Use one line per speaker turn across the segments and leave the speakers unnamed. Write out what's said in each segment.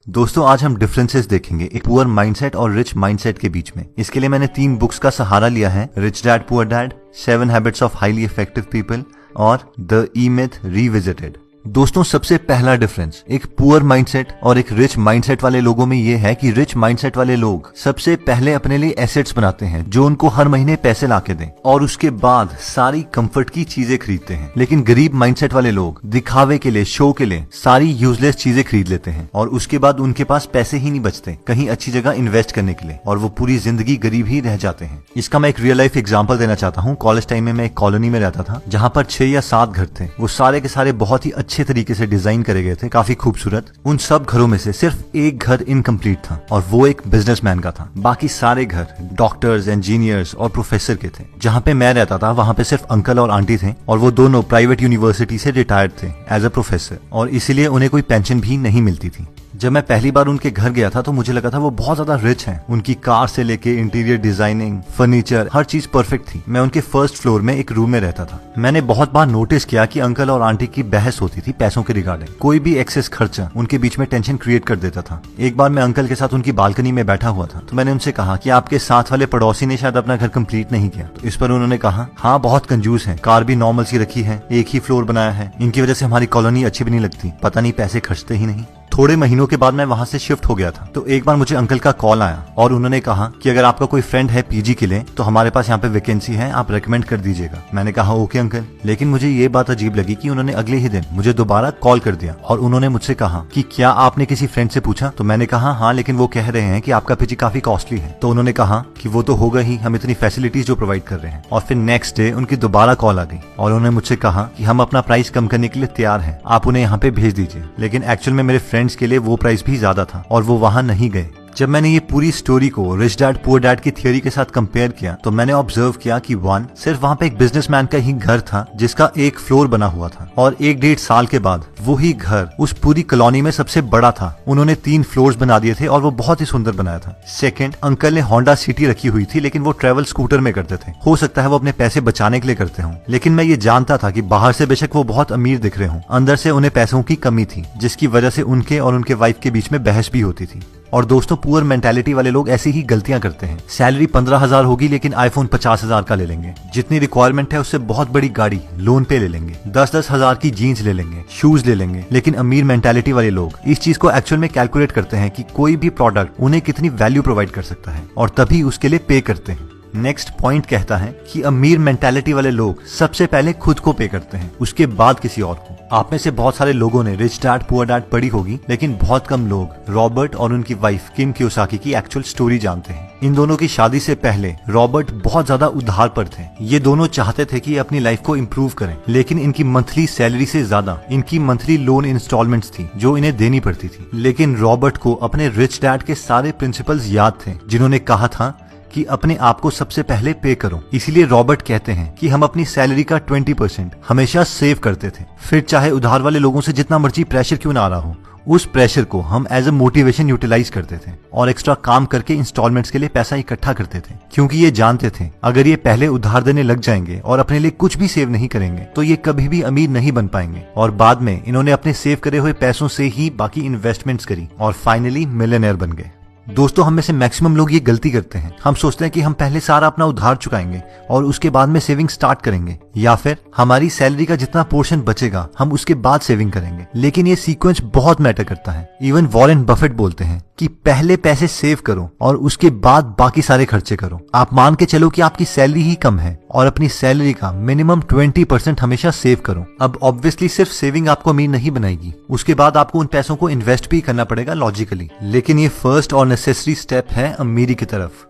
दोस्तों आज हम डिफरेंसेस देखेंगे एक पुअर माइंडसेट और रिच माइंडसेट के बीच में। इसके लिए मैंने 3 बुक्स का सहारा लिया है, rich dad poor dad, 7 habits of highly effective people और द ई मिथ रिविजिटेड। दोस्तों सबसे पहला डिफरेंस एक पुअर माइंडसेट और एक रिच माइंडसेट वाले लोगों में ये है कि रिच माइंडसेट वाले लोग सबसे पहले अपने लिए एसेट्स बनाते हैं जो उनको हर महीने पैसे लाके दें और उसके बाद सारी कंफर्ट की चीजें खरीदते हैं। लेकिन गरीब माइंडसेट वाले लोग दिखावे के लिए, शो के लिए सारी यूजलेस चीजें खरीद लेते हैं और उसके बाद उनके पास पैसे ही नहीं बचते कहीं अच्छी जगह इन्वेस्ट करने के लिए और वो पूरी जिंदगी गरीब ही रह जाते हैं। इसका मैं एक रियल लाइफ एग्जाम्पल देना चाहता हूँ। कॉलेज टाइम में मैं एक कॉलोनी में रहता था जहाँ पर 6 या 7 घर थे। वो सारे के सारे बहुत ही अच्छे तरीके से डिजाइन करे गए थे, काफी खूबसूरत। उन सब घरों में से सिर्फ एक घर इनकम्प्लीट था और वो एक बिजनेसमैन का था। बाकी सारे घर डॉक्टर्स, इंजीनियर्स और प्रोफेसर के थे। जहाँ पे मैं रहता था वहाँ पे सिर्फ अंकल और आंटी थे और वो दोनों प्राइवेट यूनिवर्सिटी से रिटायर्ड थे एज अ प्रोफेसर और इसीलिए उन्हें कोई पेंशन भी नहीं मिलती थी। जब मैं पहली बार उनके घर गया था तो मुझे लगा था वो बहुत ज्यादा रिच हैं। उनकी कार से लेके इंटीरियर डिजाइनिंग, फर्नीचर, हर चीज परफेक्ट थी। मैं उनके फर्स्ट फ्लोर में एक रूम में रहता था। मैंने बहुत बार नोटिस किया कि अंकल और आंटी की बहस होती थी पैसों के रिगार्डिंग। कोई भी एक्सेस खर्चा उनके बीच में टेंशन क्रिएट कर देता था। एक बार मैं अंकल के साथ उनकी बालकनी में बैठा हुआ था तो मैंने उनसे कहा कि आपके साथ वाले पड़ोसी ने शायद अपना घर कंप्लीट नहीं किया। तो इस पर उन्होंने कहा, हाँ बहुत कंजूस है, कार भी नॉर्मल सी रखी है, एक ही फ्लोर बनाया है, इनकी वजह से हमारी कॉलोनी अच्छी भी नहीं लगती, पता नहीं पैसे खर्चते ही नहीं। थोड़े महीनों के बाद मैं वहां से शिफ्ट हो गया था तो एक बार मुझे अंकल का कॉल आया और उन्होंने कहा कि अगर आपका कोई फ्रेंड है पीजी के लिए तो हमारे पास यहाँ पे वैकेंसी है, आप रेकमेंड कर दीजिएगा। मैंने कहा ओके अंकल। लेकिन मुझे ये बात अजीब लगी कि उन्होंने अगले ही दिन मुझे दोबारा कॉल कर दिया और उन्होंने मुझसे कहा कि क्या आपने किसी फ्रेंड से पूछा? तो मैंने कहा हाँ, लेकिन वो कह रहे हैं कि आपका पीजी काफी कॉस्टली है। तो उन्होंने कहा कि वो तो होगा ही, हम इतनी फैसिलिटीज जो प्रोवाइड कर रहे हैं। और फिर नेक्स्ट डे उनकी दोबारा कॉल आ गई और उन्होंने मुझसे कहा कि हम अपना प्राइस कम करने के लिए तैयार हैं, आप उन्हें यहाँ पे भेज दीजिए। लेकिन एक्चुअल में मेरे फ्रेंड्स के लिए वो प्राइस भी ज्यादा था और वो वहां नहीं गए। जब मैंने ये पूरी स्टोरी को रिच डैड पुअर डैड की थियोरी के साथ कंपेयर किया तो मैंने ऑब्जर्व किया कि 1 सिर्फ वहाँ पे एक बिजनेसमैन का ही घर था जिसका एक फ्लोर बना हुआ था और 1-1.5 साल के बाद वो ही घर उस पूरी कॉलोनी में सबसे बड़ा था। उन्होंने 3 फ्लोर्स बना दिए थे और वो बहुत ही सुंदर बनाया था। सेकंड, अंकल ने होंडा सिटी रखी हुई थी लेकिन वो ट्रेवल स्कूटर में करते थे। हो सकता है वो अपने पैसे बचाने के लिए करते हों, लेकिन मैं ये जानता था कि बाहर से बेशक वो बहुत अमीर दिख रहे हों, अंदर से उन्हें पैसों की कमी थी जिसकी वजह से उनके और उनके वाइफ के बीच में बहस भी होती थी। और दोस्तों पुअर मेंटालिटी वाले लोग ऐसी ही गलतियां करते हैं। सैलरी 15,000 होगी लेकिन आईफोन 50,000 का ले लेंगे। जितनी रिक्वायरमेंट है उससे बहुत बड़ी गाड़ी लोन पे ले लेंगे। 10-10 हजार की जीन्स ले लेंगे, शूज ले लेंगे। लेकिन अमीर मेंटालिटी वाले लोग इस चीज को एक्चुअल में कैलकुलेट करते हैं कि कोई भी प्रोडक्ट उन्हें कितनी वैल्यू प्रोवाइड कर सकता है और तभी उसके लिए पे करते हैं। नेक्स्ट पॉइंट कहता है कि अमीर मेंटालिटी वाले लोग सबसे पहले खुद को पे करते हैं, उसके बाद किसी और को। आप में से बहुत सारे लोगों ने रिच डैड पुअर डैड पढ़ी होगी, लेकिन बहुत कम लोग रॉबर्ट और उनकी वाइफ किम कियोसाकी की एक्चुअल स्टोरी जानते हैं। इन दोनों की शादी से पहले रॉबर्ट बहुत ज्यादा उधार पर थे। ये दोनों चाहते थे कि अपनी लाइफ को इम्प्रूव करें, लेकिन इनकी मंथली सैलरी से ज्यादा इनकी मंथली लोन इंस्टॉलमेंट्स थी जो इन्हें देनी पड़ती थी। लेकिन रॉबर्ट को अपने रिच डैड के सारे प्रिंसिपल्स याद थे जिन्होंने कहा था कि अपने आप को सबसे पहले पे करो। इसीलिए रॉबर्ट कहते हैं कि हम अपनी सैलरी का 20% हमेशा सेव करते थे। फिर चाहे उधार वाले लोगों से जितना मर्जी प्रेशर क्यों ना आ रहा हो, उस प्रेशर को हम एज अ मोटिवेशन यूटिलाइज करते थे और एक्स्ट्रा काम करके इंस्टॉलमेंट्स के लिए पैसा इकट्ठा करते थे, क्योंकि ये जानते थे अगर ये पहले उधार देने लग जाएंगे और अपने लिए कुछ भी सेव नहीं करेंगे तो ये कभी भी अमीर नहीं बन पाएंगे। और बाद में इन्होंने अपने सेव करे हुए पैसों से ही बाकी इन्वेस्टमेंट्स करी और फाइनली मिलियनेयर बन गए। दोस्तों हम में से मैक्सिमम लोग ये गलती करते हैं। हम सोचते हैं कि हम पहले सारा अपना उधार चुकाएंगे और उसके बाद में सेविंग स्टार्ट करेंगे, या फिर हमारी सैलरी का जितना पोर्शन बचेगा हम उसके बाद सेविंग करेंगे। लेकिन ये सीक्वेंस बहुत मैटर करता है। इवन वॉरेन बफेट बोलते हैं कि पहले पैसे सेव करो और उसके बाद बाकी सारे खर्चे करो। आप मान के चलो कि आपकी सैलरी ही कम है और अपनी सैलरी का मिनिमम 20% हमेशा सेव करो। अब ऑब्वियसली सिर्फ सेविंग आपको अमीर नहीं बनाएगी, उसके बाद आपको उन पैसों को इन्वेस्ट भी करना पड़ेगा लॉजिकली, लेकिन ये फर्स्ट और नेसेसरी स्टेप है अमीरी की तरफ।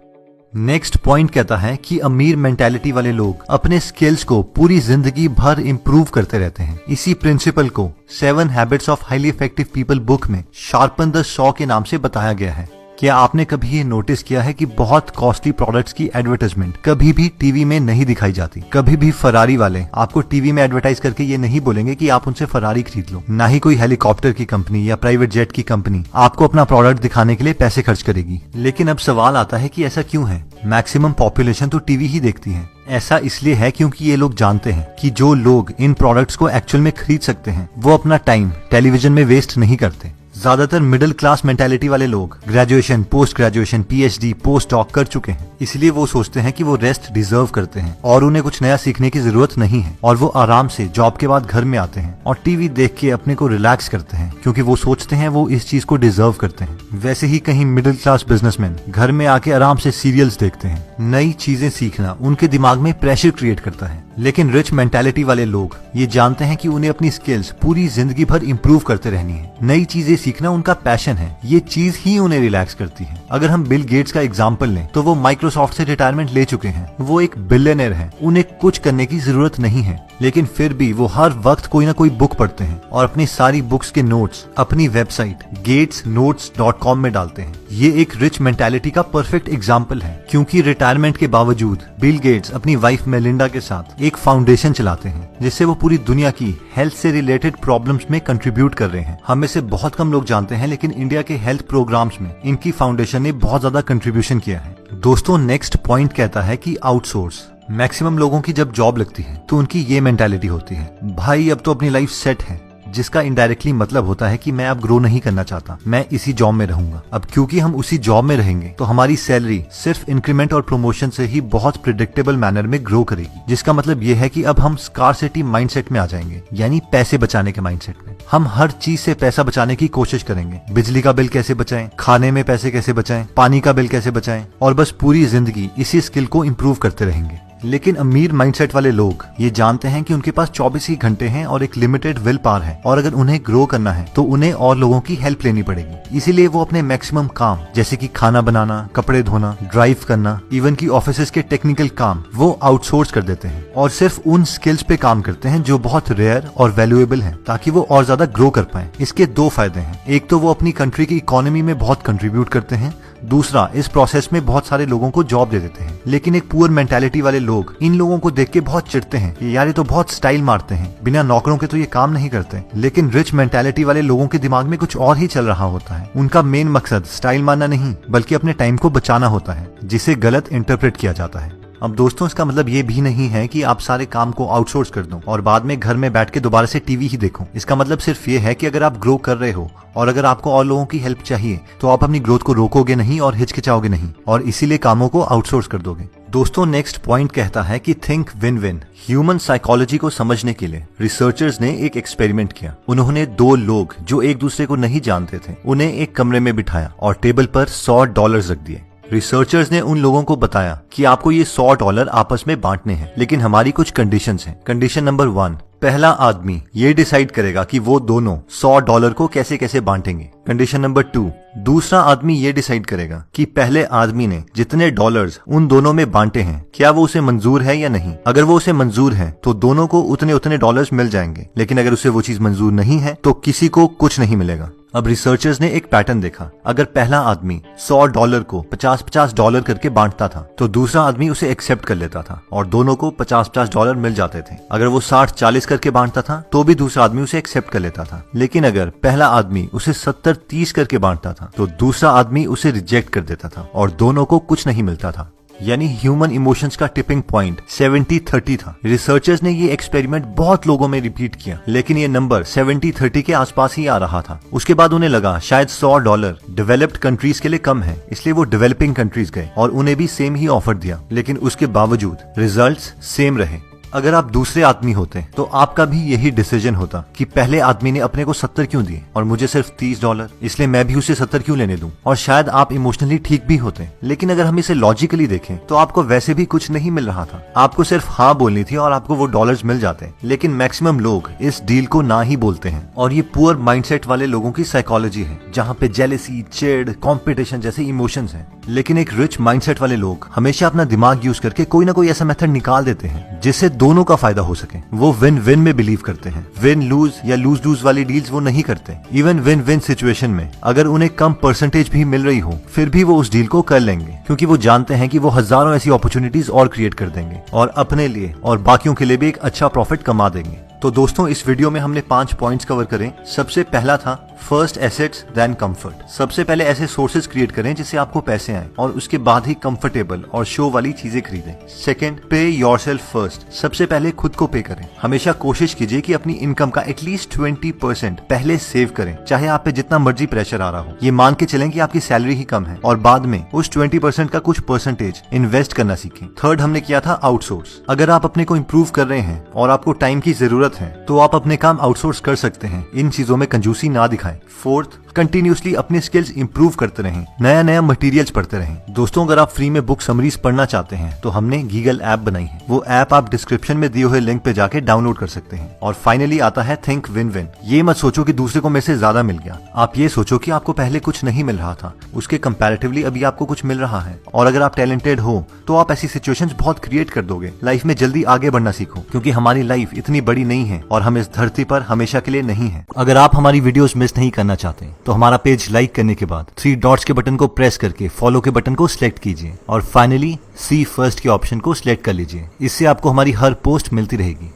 नेक्स्ट पॉइंट कहता है कि अमीर मेंटालिटी वाले लोग अपने स्किल्स को पूरी जिंदगी भर इम्प्रूव करते रहते हैं। इसी प्रिंसिपल को 7 habits of highly effective people book में शार्पन द सॉ के नाम से बताया गया है। क्या आपने कभी ये नोटिस किया है कि बहुत कॉस्टली प्रोडक्ट्स की एडवर्टाइजमेंट कभी भी टीवी में नहीं दिखाई जाती? कभी भी फरारी वाले आपको टीवी में एडवर्टाइज करके ये नहीं बोलेंगे कि आप उनसे फरारी खरीद लो। ना ही कोई हेलीकॉप्टर की कंपनी या प्राइवेट जेट की कंपनी आपको अपना प्रोडक्ट दिखाने के लिए पैसे खर्च करेगी। लेकिन अब सवाल आता है कि ऐसा क्यों है? मैक्सिमम पॉपुलेशन तो टीवी ही देखती है। ऐसा इसलिए है क्योंकि ये लोग जानते हैं कि जो लोग इन प्रोडक्ट्स को एक्चुअल में खरीद सकते हैं वो अपना टाइम टेलीविजन में वेस्ट नहीं करते। ज्यादातर मिडिल क्लास मेंटालिटी वाले लोग graduation, post graduation, PhD, post doc कर चुके हैं, इसलिए वो सोचते हैं कि वो रेस्ट डिजर्व करते हैं और उन्हें कुछ नया सीखने की जरूरत नहीं है, और वो आराम से जॉब के बाद घर में आते हैं और टीवी देख के अपने को रिलैक्स करते हैं, क्योंकि वो सोचते हैं वो इस चीज को डिजर्व करते हैं। वैसे ही कहीं मिडिल क्लास बिजनेसमैन घर में आके आराम से सीरियल्स देखते हैं। नई चीजें सीखना उनके दिमाग में प्रेशर क्रिएट करता है, लेकिन रिच मेंटालिटी वाले लोग ये जानते हैं कि उन्हें अपनी स्किल्स पूरी जिंदगी भर इंप्रूव करते रहनी है। नई चीजें सीखना उनका पैशन है, ये चीज ही उन्हें रिलैक्स करती है। अगर हम बिल गेट्स का एग्जांपल लें तो वो माइक्रोसॉफ्ट से रिटायरमेंट ले चुके हैं, वो एक बिलियनर हैं, उन्हें कुछ करने की जरूरत नहीं है, लेकिन फिर भी वो हर वक्त कोई ना कोई बुक पढ़ते हैं और अपनी सारी बुक्स के नोट्स अपनी वेबसाइट gatesnotes.com में डालते हैं। ये एक रिच मेंटालिटी का परफेक्ट एग्जाम्पल है, क्योंकि रिटायरमेंट के बावजूद बिल गेट्स अपनी वाइफ मेलिंडा के साथ एक फाउंडेशन चलाते हैं, जिससे वो पूरी दुनिया की हेल्थ से रिलेटेड प्रॉब्लम्स में कंट्रीब्यूट कर रहे हैं। हम में से बहुत कम लोग जानते हैं, लेकिन इंडिया के हेल्थ प्रोग्राम्स में इनकी फाउंडेशन ने बहुत ज्यादा कंट्रीब्यूशन किया है। दोस्तों, नेक्स्ट पॉइंट कहता है कि आउटसोर्स। मैक्सिमम लोगों की जब जॉब लगती है तो उनकी ये मेंटालिटी होती है, भाई अब तो अपनी लाइफ सेट है, जिसका इनडायरेक्टली मतलब होता है कि मैं अब ग्रो नहीं करना चाहता, मैं इसी जॉब में रहूंगा। अब क्योंकि हम उसी जॉब में रहेंगे तो हमारी सैलरी सिर्फ इंक्रीमेंट और प्रमोशन से ही बहुत प्रिडिक्टेबल मैनर में ग्रो करेगी, जिसका मतलब ये है कि अब हम स्कार्सिटी माइंडसेट में आ जाएंगे, यानी पैसे बचाने के माइंडसेट में। हम हर चीज से पैसा बचाने की कोशिश करेंगे। बिजली का बिल कैसे बचाएं, खाने में पैसे कैसे बचाएं, पानी का बिल कैसे बचाएं, और बस पूरी जिंदगी इसी स्किल को इम्प्रूव करते रहेंगे। लेकिन अमीर माइंडसेट वाले लोग ये जानते हैं कि उनके पास 24 ही घंटे हैं और एक लिमिटेड विल पावर है, और अगर उन्हें ग्रो करना है तो उन्हें और लोगों की हेल्प लेनी पड़ेगी। इसीलिए वो अपने मैक्सिमम काम, जैसे कि खाना बनाना, कपड़े धोना, ड्राइव करना, इवन की ऑफिस के टेक्निकल काम, वो आउटसोर्स कर देते हैं और सिर्फ उन स्किल्स पे काम करते हैं जो बहुत रेयर और वैल्यूएबल हैं, ताकि वो और ज्यादा ग्रो कर पाए। इसके दो फायदे हैं, एक तो वो अपनी कंट्री की इकोनॉमी में बहुत कंट्रीब्यूट करते हैं, दूसरा इस प्रोसेस में बहुत सारे लोगों को जॉब दे देते हैं। लेकिन एक पुअर मेंटालिटी वाले लोग इन लोगों को देख के बहुत चिढ़ते हैं कि यार ये तो बहुत स्टाइल मारते हैं, बिना नौकरों के तो ये काम नहीं करते। लेकिन रिच मेंटालिटी वाले लोगों के दिमाग में कुछ और ही चल रहा होता है। उनका मेन मकसद स्टाइल मारना नहीं, बल्कि अपने टाइम को बचाना होता है, जिसे गलत इंटरप्रेट किया जाता है। अब दोस्तों, इसका मतलब ये भी नहीं है कि आप सारे काम को आउटसोर्स कर दो और बाद में घर में बैठ के दोबारा से टीवी ही देखो। इसका मतलब सिर्फ ये है कि अगर आप ग्रो कर रहे हो और अगर आपको और लोगों की हेल्प चाहिए तो आप अपनी ग्रोथ को रोकोगे नहीं और हिचकिचाओगे नहीं, और इसीलिए कामों को आउटसोर्स कर दोगे। दोस्तों, नेक्स्ट पॉइंट कहता है कि think win win. Human psychology को समझने के लिए रिसर्चर्स ने एक एक्सपेरिमेंट किया। उन्होंने दो लोग जो एक दूसरे को नहीं जानते थे, उन्हें एक कमरे में बिठाया और टेबल पर $100 रख दिए। रिसर्चर्स ने उन लोगों को बताया कि आपको ये $100 आपस में बांटने हैं, लेकिन हमारी कुछ कंडीशंस हैं। कंडीशन नंबर 1, पहला आदमी ये डिसाइड करेगा कि वो दोनों $100 को कैसे कैसे बांटेंगे। कंडीशन नंबर 2, दूसरा आदमी ये डिसाइड करेगा कि पहले आदमी ने जितने डॉलर्स उन दोनों में बांटे हैं, क्या वो उसे मंजूर है या नहीं। अगर वो उसे मंजूर है तो दोनों को उतने उतने डॉलर्स मिल जाएंगे, लेकिन अगर उसे वो चीज मंजूर नहीं है तो किसी को कुछ नहीं मिलेगा। अब रिसर्चर्स ने एक पैटर्न देखा। अगर पहला आदमी $100 को $50 करके बांटता था तो दूसरा आदमी उसे एक्सेप्ट कर लेता था और दोनों को $50 मिल जाते थे। अगर वो 60-40 करके बांटता था तो भी दूसरा आदमी उसे एक्सेप्ट कर लेता था। लेकिन अगर पहला आदमी उसे 70-30 करके बांटता था तो दूसरा आदमी उसे रिजेक्ट कर देता था और दोनों को कुछ नहीं मिलता था। यानी ह्यूमन इमोशंस का टिपिंग पॉइंट 70-30 था। रिसर्चर्स ने ये एक्सपेरिमेंट बहुत लोगों में रिपीट किया, लेकिन ये नंबर 70-30 के आसपास ही आ रहा था। उसके बाद उन्हें लगा शायद $100 डेवलप्ड कंट्रीज के लिए कम है, इसलिए वो डेवलपिंग कंट्रीज गए और उन्हें भी सेम ही ऑफर दिया, लेकिन उसके बावजूद रिजल्ट्स सेम रहे। अगर आप दूसरे आदमी होते तो आपका भी यही डिसीजन होता कि पहले आदमी ने अपने को 70 क्यों दिए और मुझे सिर्फ $30, इसलिए मैं भी उसे 70 क्यों लेने दूं। और शायद आप इमोशनली ठीक भी होते, लेकिन अगर हम इसे लॉजिकली देखें तो आपको वैसे भी कुछ नहीं मिल रहा था। आपको सिर्फ हाँ बोलनी थी और आपको वो डॉलर्स मिल जाते। लेकिन मैक्सिमम लोग इस डील को ना ही बोलते हैं, और ये पुअर माइंडसेट वाले लोगों की साइकोलॉजी है, जहाँ पे जेलेसी, चिढ़, कॉम्पिटिशन जैसे इमोशंस हैं। लेकिन एक रिच माइंडसेट वाले लोग हमेशा अपना दिमाग यूज करके कोई ना कोई ऐसा मेथड निकाल देते हैं जिससे दोनों का फायदा हो सके। वो विन विन में बिलीव करते हैं। विन लूज या लूज लूज वाली डील्स वो नहीं करते। इवन विन विन सिचुएशन में अगर उन्हें कम परसेंटेज भी मिल रही हो, फिर भी वो उस डील को कर लेंगे, क्योंकि वो जानते हैं कि वो हजारों ऐसी अपॉर्चुनिटीज और क्रिएट कर देंगे और अपने लिए और बाकियों के लिए भी एक अच्छा प्रॉफिट कमा देंगे। तो दोस्तों, इस वीडियो में हमने 5 पॉइंट्स कवर करें। सबसे पहला था फर्स्ट एसेट्स देन कंफर्ट। सबसे पहले ऐसे सोर्सेज क्रिएट करें जिससे आपको पैसे आए और उसके बाद ही कंफर्टेबल और शो वाली चीजें खरीदें। सेकंड, पे योरसेल्फ फर्स्ट। सबसे पहले खुद को पे करें। हमेशा कोशिश कीजिए कि अपनी इनकम का एटलीस्ट 20% पहले सेव करें, चाहे आप पे जितना मर्जी प्रेशर आ रहा हो। ये मान के चलें कि आपकी सैलरी ही कम है और बाद में उस 20% का कुछ परसेंटेज इन्वेस्ट करना सीखें। थर्ड हमने किया था आउटसोर्स। अगर आप अपने को इम्प्रूव कर रहे हैं और आपको टाइम की जरूरत है तो आप अपने काम आउटसोर्स कर सकते हैं। इन चीजों में कंजूसी ना दिखाएं। फोर्थ, कंटिन्यूसली अपने स्किल्स इंप्रूव करते रहें, नया नया मटेरियल्स पढ़ते रहें। दोस्तों, अगर आप फ्री में बुक समरीज पढ़ना चाहते हैं तो हमने गीगल ऐप बनाई है। वो ऐप आप डिस्क्रिप्शन में दिए हुए लिंक पे जाके डाउनलोड कर सकते हैं। और फाइनली आता है थिंक विन विन। ये मत सोचो कि दूसरे को मेरे से ज्यादा मिल गया। आप ये सोचो कि आपको पहले कुछ नहीं मिल रहा था, उसके कंपैरेटिवली अभी आपको कुछ मिल रहा है। और अगर आप टैलेंटेड हो तो आप ऐसी सिचुएशंस बहुत क्रिएट कर दोगे। लाइफ में जल्दी आगे बढ़ना सीखो, क्योंकि हमारी लाइफ इतनी बड़ी नहीं है और हम इस धरती पर हमेशा के लिए नहीं है। अगर आप हमारी वीडियोस मिस नहीं करना चाहते तो हमारा पेज लाइक करने के बाद 3 डॉट्स के बटन को प्रेस करके फॉलो के बटन को सिलेक्ट कीजिए और फाइनली सी फर्स्ट के ऑप्शन को सिलेक्ट कर लीजिए। इससे आपको हमारी हर पोस्ट मिलती रहेगी।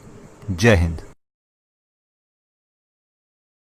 जय हिंद।